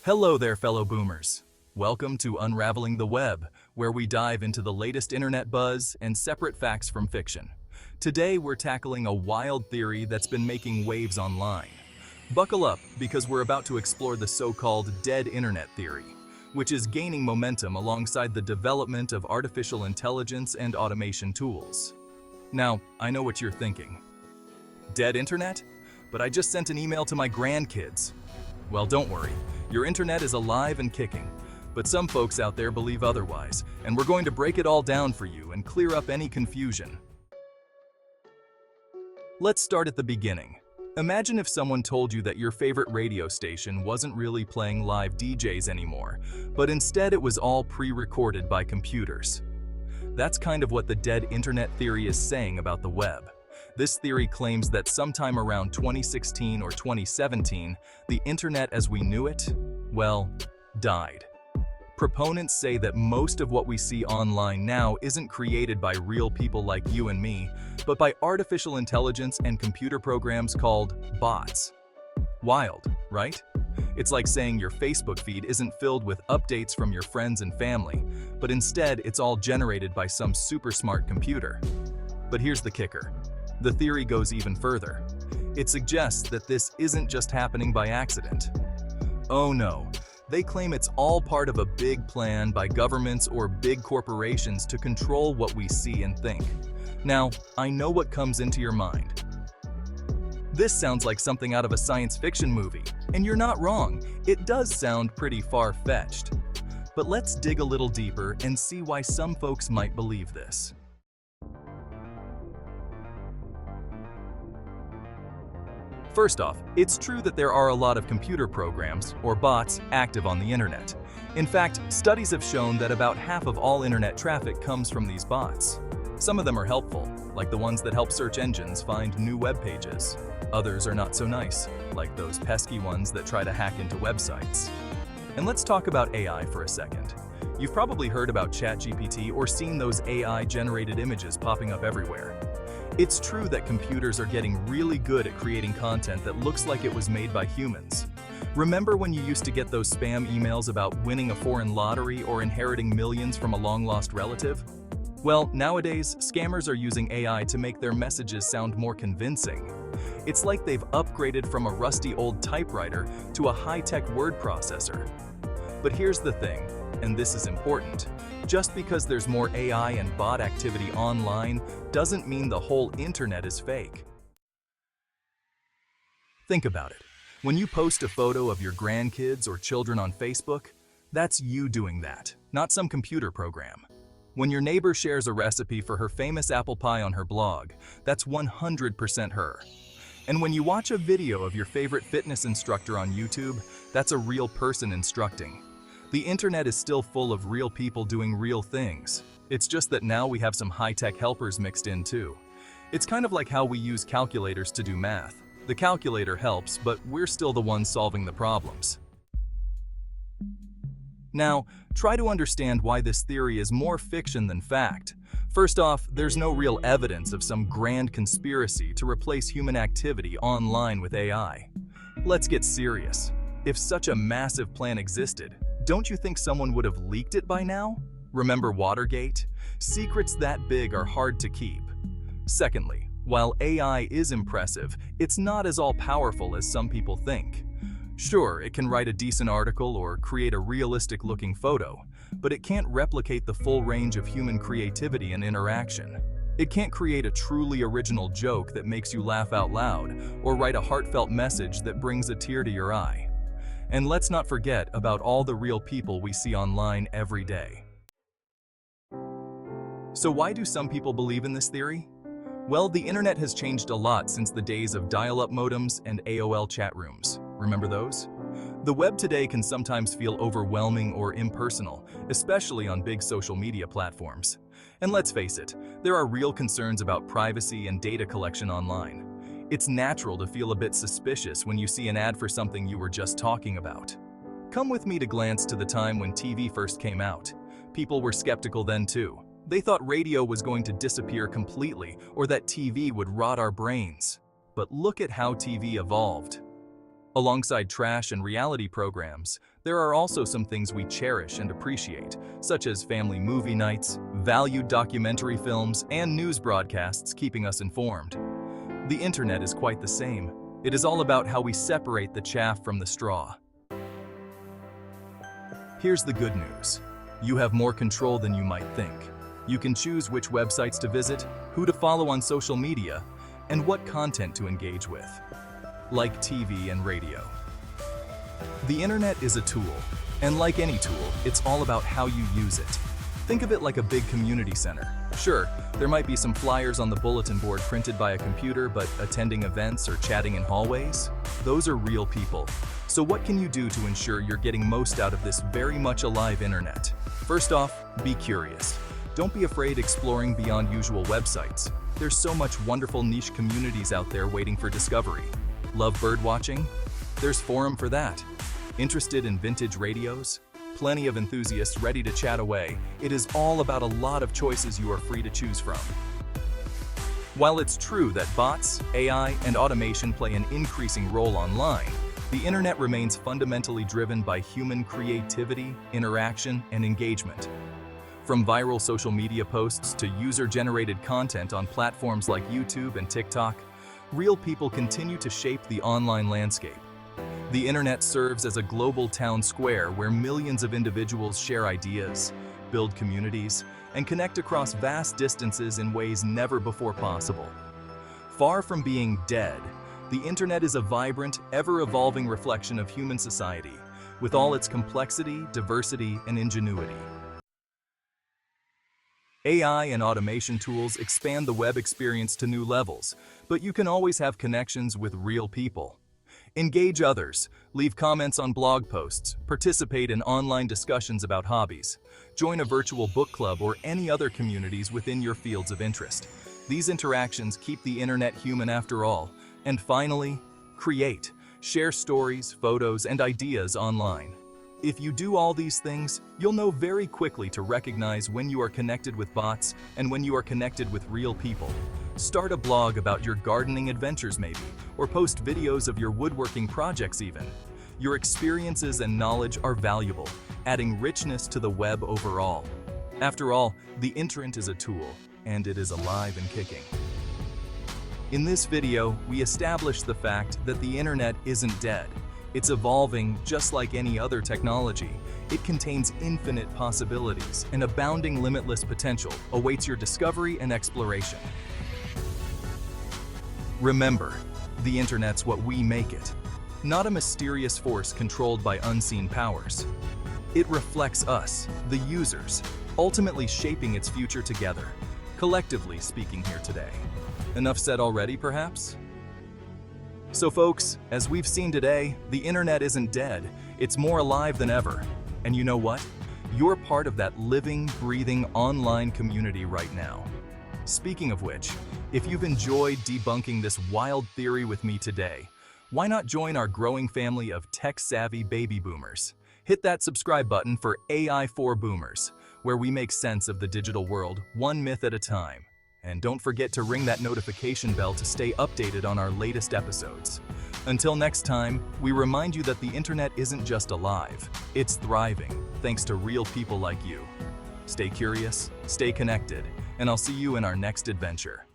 Hello there, fellow boomers. Welcome to Unraveling the Web, where we dive into the latest internet buzz and separate facts from fiction. Today, we're tackling a wild theory that's been making waves online. Buckle up, because we're about to explore the so-called dead internet theory, which is gaining momentum alongside the development of artificial intelligence and automation tools. Now, I know what you're thinking. Dead internet? But I just sent an email to my grandkids. Well, don't worry. Your internet is alive and kicking, but some folks out there believe otherwise, and we're going to break it all down for you and clear up any confusion. Let's start at the beginning. Imagine if someone told you that your favorite radio station wasn't really playing live DJs anymore, but instead it was all pre-recorded by computers. That's kind of what the dead internet theory is saying about the web. This theory claims that sometime around 2016 or 2017, the internet as we knew it, well, died. Proponents say that most of what we see online now isn't created by real people like you and me, but by artificial intelligence and computer programs called bots. Wild, right? It's like saying your Facebook feed isn't filled with updates from your friends and family, but instead it's all generated by some super smart computer. But here's the kicker. The theory goes even further. It suggests that this isn't just happening by accident. Oh no, they claim it's all part of a big plan by governments or big corporations to control what we see and think. Now, I know what comes into your mind. This sounds like something out of a science fiction movie, and you're not wrong, it does sound pretty far-fetched. But let's dig a little deeper and see why some folks might believe this. First off, it's true that there are a lot of computer programs, or bots, active on the internet. In fact, studies have shown that about half of all internet traffic comes from these bots. Some of them are helpful, like the ones that help search engines find new web pages. Others are not so nice, like those pesky ones that try to hack into websites. And let's talk about AI for a second. You've probably heard about ChatGPT or seen those AI-generated images popping up everywhere. It's true that computers are getting really good at creating content that looks like it was made by humans. Remember when you used to get those spam emails about winning a foreign lottery or inheriting millions from a long-lost relative? Well, nowadays, scammers are using AI to make their messages sound more convincing. It's like they've upgraded from a rusty old typewriter to a high-tech word processor. But here's the thing, and this is important. Just because there's more AI and bot activity online doesn't mean the whole internet is fake. Think about it. When you post a photo of your grandkids or children on Facebook, that's you doing that, not some computer program. When your neighbor shares a recipe for her famous apple pie on her blog, that's 100% her. And when you watch a video of your favorite fitness instructor on YouTube, that's a real person instructing. The internet is still full of real people doing real things. It's just that now we have some high-tech helpers mixed in too. It's kind of like how we use calculators to do math. The calculator helps, but we're still the ones solving the problems. Now, try to understand why this theory is more fiction than fact. First off, there's no real evidence of some grand conspiracy to replace human activity online with AI. Let's get serious. If such a massive plan existed, don't you think someone would have leaked it by now? Remember Watergate? Secrets that big are hard to keep. Secondly, while AI is impressive, it's not as all-powerful as some people think. Sure, it can write a decent article or create a realistic-looking photo, but it can't replicate the full range of human creativity and interaction. It can't create a truly original joke that makes you laugh out loud, or write a heartfelt message that brings a tear to your eye. And let's not forget about all the real people we see online every day. So why do some people believe in this theory? Well, the internet has changed a lot since the days of dial-up modems and AOL chat rooms. Remember those? The web today can sometimes feel overwhelming or impersonal, especially on big social media platforms. And let's face it, there are real concerns about privacy and data collection online. It's natural to feel a bit suspicious when you see an ad for something you were just talking about. Come with me to glance to the time when TV first came out. People were skeptical then too. They thought radio was going to disappear completely or that TV would rot our brains. But look at how TV evolved. Alongside trash and reality programs, there are also some things we cherish and appreciate, such as family movie nights, valued documentary films, and news broadcasts keeping us informed. The internet is quite the same. It is all about how we separate the chaff from the straw. Here's the good news. You have more control than you might think. You can choose which websites to visit, who to follow on social media, and what content to engage with. Like TV and radio. The internet is a tool, and like any tool, it's all about how you use it. Think of it like a big community center. Sure, there might be some flyers on the bulletin board printed by a computer, but attending events or chatting in hallways? Those are real people. So what can you do to ensure you're getting most out of this very much alive internet? First off, be curious. Don't be afraid exploring beyond usual websites. There's so much wonderful niche communities out there waiting for discovery. Love bird watching? There's forum for that. Interested in vintage radios? Plenty of enthusiasts ready to chat away. It is all about a lot of choices you are free to choose from. While it's true that bots, AI, and automation play an increasing role online, the internet remains fundamentally driven by human creativity, interaction, and engagement. From viral social media posts to user-generated content on platforms like YouTube and TikTok, real people continue to shape the online landscape. The internet serves as a global town square where millions of individuals share ideas, build communities, and connect across vast distances in ways never before possible. Far from being dead, the internet is a vibrant, ever-evolving reflection of human society, with all its complexity, diversity, and ingenuity. AI and automation tools expand the web experience to new levels, but you can always have connections with real people. Engage others, leave comments on blog posts, participate in online discussions about hobbies, join a virtual book club or any other communities within your fields of interest. These interactions keep the internet human after all. And finally, create. Share stories, photos, and ideas online. If you do all these things, you'll know very quickly to recognize when you are connected with bots and when you are connected with real people. Start a blog about your gardening adventures maybe, or post videos of your woodworking projects even. Your experiences and knowledge are valuable, adding richness to the web overall. After all, the internet is a tool, and it is alive and kicking. In this video, we established the fact that the internet isn't dead. It's evolving just like any other technology. It contains infinite possibilities, and abounding limitless potential awaits your discovery and exploration. Remember, the internet's what we make it, not a mysterious force controlled by unseen powers. It reflects us, the users, ultimately shaping its future together, collectively speaking here today. Enough said already, perhaps? So folks, as we've seen today, the internet isn't dead. It's more alive than ever. And you know what? You're part of that living, breathing online community right now. Speaking of which, if you've enjoyed debunking this wild theory with me today, why not join our growing family of tech-savvy baby boomers? Hit that subscribe button for AI for Boomers, where we make sense of the digital world one myth at a time. And don't forget to ring that notification bell to stay updated on our latest episodes. Until next time, we remind you that the internet isn't just alive, it's thriving, thanks to real people like you. Stay curious, stay connected, and I'll see you in our next adventure.